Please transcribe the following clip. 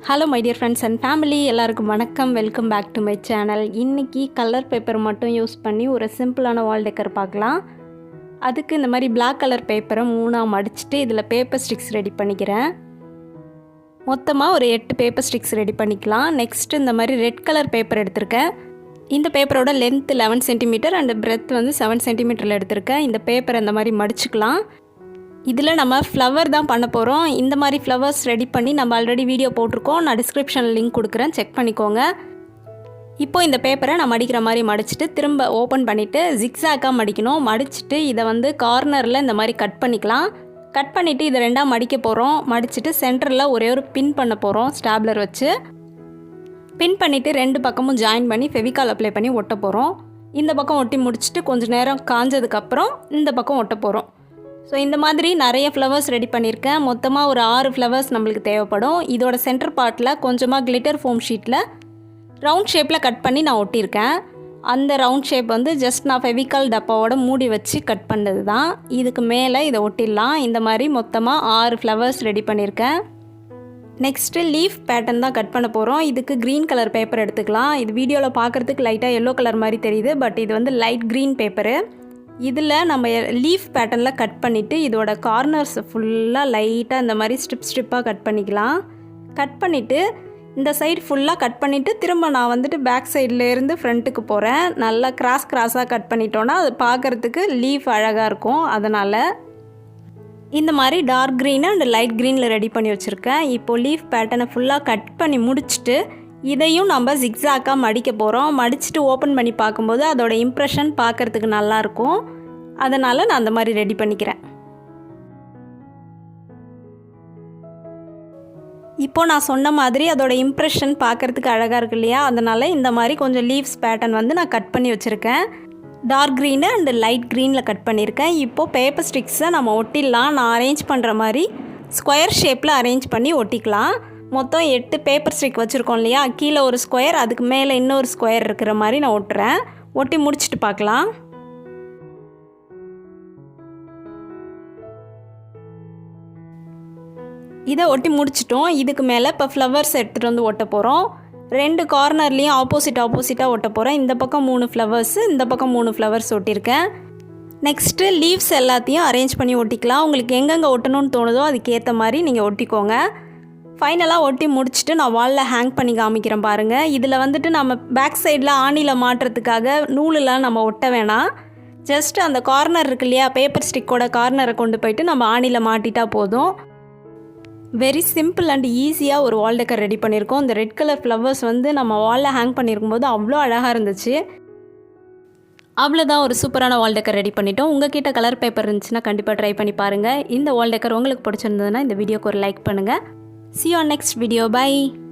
Hello my dear friends and family, எல்லாருக்கும் வணக்கம். Welcome back to my channel. இன்றைக்கி colour paper மட்டும் use பண்ணி ஒரு சிம்பிளான வால் டெக்கர் பார்க்கலாம். அதுக்கு இந்த மாதிரி பிளாக் கலர் பேப்பரை 3ஆக மடிச்சுட்டு இதில் பேப்பர் ஸ்டிக்ஸ் ரெடி பண்ணிக்கிறேன். மொத்தமாக ஒரு 8 பேப்பர் ஸ்டிக்ஸ் ரெடி பண்ணிக்கலாம். நெக்ஸ்ட்டு இந்த மாதிரி ரெட் கலர் பேப்பர் எடுத்திருக்கேன். இந்த பேப்பரோட லென்த் 11 சென்டிமீட்டர் அண்ட் பிரெத் வந்து 7 சென்டிமீட்டரில் எடுத்திருக்கேன். இந்த பேப்பரை இந்த மாதிரி மடிச்சுக்கலாம். இதில் நம்ம ஃப்ளவர் தான் பண்ண போகிறோம். இந்த மாதிரி ஃப்ளவர்ஸ் ரெடி பண்ணி நம்ம ஆல்ரெடி வீடியோ போட்டிருக்கோம். நான் டிஸ்கிரிப்ஷனில் லிங்க் கொடுக்குறேன், செக் பண்ணிக்கோங்க. இப்போது இந்த பேப்பரை நான் மடிக்கிற மாதிரி மடிச்சுட்டு திரும்ப ஓப்பன் பண்ணிவிட்டு ஜிக்ஸாக்காக மடிக்கணும். மடிச்சுட்டு இதை வந்து கார்னரில் இந்த மாதிரி கட் பண்ணிக்கலாம். கட் பண்ணிவிட்டு இதை 2ஆக மடிக்க போகிறோம். மடிச்சுட்டு சென்டரில் ஒரே ஒரு பின் பண்ண போகிறோம் ஸ்டாப்லர் வச்சு. பின் பண்ணிவிட்டு 2 பக்கமும் ஜாயின் பண்ணி ஃபெவிகால் அப்ளை பண்ணி ஒட்ட போகிறோம். இந்த பக்கம் ஒட்டி முடிச்சுட்டு கொஞ்சம் நேரம் காஞ்சதுக்கப்புறம் இந்த பக்கம் ஒட்ட போகிறோம். ஸோ இந்த மாதிரி நிறைய ஃப்ளவர்ஸ் ரெடி பண்ணியிருக்கேன். மொத்தமாக ஒரு 6 ஃப்ளவர்ஸ் நம்மளுக்கு தேவைப்படும். இதோட சென்டர் பார்ட்டில் கொஞ்சமாக கிளிட்டர் ஃபோம் ஷீட்டில் ரவுண்ட் ஷேப்பில் கட் பண்ணி நான் ஒட்டியிருக்கேன். அந்த ரவுண்ட் ஷேப் வந்து ஜஸ்ட் நான் ஃபெவிகால் டப்பாவோட மூடி வச்சு கட் பண்ணது தான். இதுக்கு மேலே இதை ஒட்டிடலாம். இந்த மாதிரி மொத்தமாக 6 ஃப்ளவர்ஸ் ரெடி பண்ணியிருக்கேன். நெக்ஸ்ட்டு லீஃப் பேட்டர்ன் தான் கட் பண்ண போகிறோம். இதுக்கு க்ரீன் கலர் பேப்பர் எடுத்துக்கலாம். இது வீடியோவில் பார்க்குறதுக்கு லைட்டாக எல்லோ கலர் மாதிரி தெரியுது, பட் இது வந்து லைட் க்ரீன் பேப்பரு. இதில் நம்ம லீஃப் பேட்டர்னில் கட் பண்ணிவிட்டு இதோட கார்னர்ஸ் ஃபுல்லாக லைட்டாக இந்த மாதிரி ஸ்ட்ரிப்பாக கட் பண்ணிக்கலாம். கட் பண்ணிவிட்டு இந்த சைடு ஃபுல்லாக கட் பண்ணிவிட்டு திரும்ப நான் வந்துட்டு பேக் சைட்லேருந்து ஃப்ரண்ட்டுக்கு போகிறேன். நல்லா கிராஸாக கட் பண்ணிட்டோன்னா அது பார்க்குறதுக்கு லீஃப் அழகாக இருக்கும். அதனால் இந்த மாதிரி டார்க் க்ரீன் அண்ட் லைட் க்ரீனில் ரெடி பண்ணி வச்சுருக்கேன். இப்போது லீஃப் பேட்டர்னை ஃபுல்லாக கட் பண்ணி முடிச்சுட்டு இதையும் நம்ம ஜிக்ஸாக்காக மடிக்க போகிறோம். மடிச்சுட்டு ஓப்பன் பண்ணி பார்க்கும்போது அதோட இம்ப்ரெஷன் பார்க்குறதுக்கு நல்லாயிருக்கும். அதனால் நான் அந்த மாதிரி ரெடி பண்ணிக்கிறேன். இப்போது நான் சொன்ன மாதிரி அதோட இம்ப்ரெஷன் பார்க்குறதுக்கு அழகாக இருக்கு இல்லையா? அதனால் இந்த மாதிரி கொஞ்சம் லீவ்ஸ் பேட்டர்ன் வந்து நான் கட் பண்ணி வச்சுருக்கேன். டார்க் க்ரீனு அண்டு லைட் க்ரீனில் கட் பண்ணியிருக்கேன். இப்போது பேப்பர் ஸ்டிக்ஸை நம்ம ஒட்டிடலாம். நான் அரேஞ்ச் பண்ணுற மாதிரி ஸ்கொயர் ஷேப்பில் அரேஞ்ச் பண்ணி ஒட்டிக்கலாம். மொத்தம் 8 பேப்பர் ஸ்டிக் வச்சுருக்கோம் இல்லையா? கீழே ஒரு ஸ்கொயர், அதுக்கு மேலே இன்னொரு ஸ்கொயர் இருக்கிற மாதிரி நான் ஒட்டுறேன். ஒட்டி முடிச்சுட்டு பார்க்கலாம். இதை ஒட்டி முடிச்சிட்டோம். இதுக்கு மேலே இப்போ ஃப்ளவர்ஸ் எடுத்துகிட்டு வந்து ஒட்ட போகிறோம். 2 கார்னர்லேயும் ஆப்போசிட்டாக ஒட்ட போகிறேன். இந்த பக்கம் 3 ஃப்ளவர்ஸு, இந்த பக்கம் 3 ஃப்ளவர்ஸ் ஒட்டியிருக்கேன். நெக்ஸ்ட்டு லீவ்ஸ் எல்லாத்தையும் அரேஞ்ச் பண்ணி ஒட்டிக்கலாம். உங்களுக்கு எங்கெங்கே ஒட்டணும்னு தோணுதோ அதுக்கேற்ற மாதிரி நீங்கள் ஒட்டிக்கோங்க. ஃபைனலாக ஒட்டி முடிச்சுட்டு நான் வாலில் ஹேங் பண்ணி காமிக்கிறேன் பாருங்கள். இதில் வந்துட்டு நம்ம பேக் சைடில் ஆணியில் மாட்டுறதுக்காக நூலெலாம் நம்ம ஒட்ட வேணாம். ஜஸ்ட் அந்த கார்னர் இருக்கு இல்லையா, பேப்பர் ஸ்டிக்கோட கார்னரை கொண்டு போயிட்டு நம்ம ஆணியில் மாட்டிட்டா போதும். வெரி சிம்பிள் அண்ட் ஈஸியாக ஒரு வால் டெக்கர் ரெடி பண்ணியிருக்கோம். இந்த ரெட் கலர் ஃப்ளவர்ஸ் வந்து நம்ம வாலில் ஹேங் பண்ணியிருக்கும் போது அவ்வளோ அழகாக இருந்துச்சு. அவ்வளோதான், ஒரு சூப்பரான வால் டெக்கர் ரெடி பண்ணிட்டோம். உங்கள் கிட்ட கலர் பேப்பர் இருந்துச்சுன்னா கண்டிப்பாக ட்ரை பண்ணி பாருங்கள். இந்த வால் டெக்கர் உங்களுக்கு பிடிச்சிருந்ததுன்னா இந்த வீடியோக்கு ஒரு லைக் பண்ணுங்கள். See you on next video. Bye.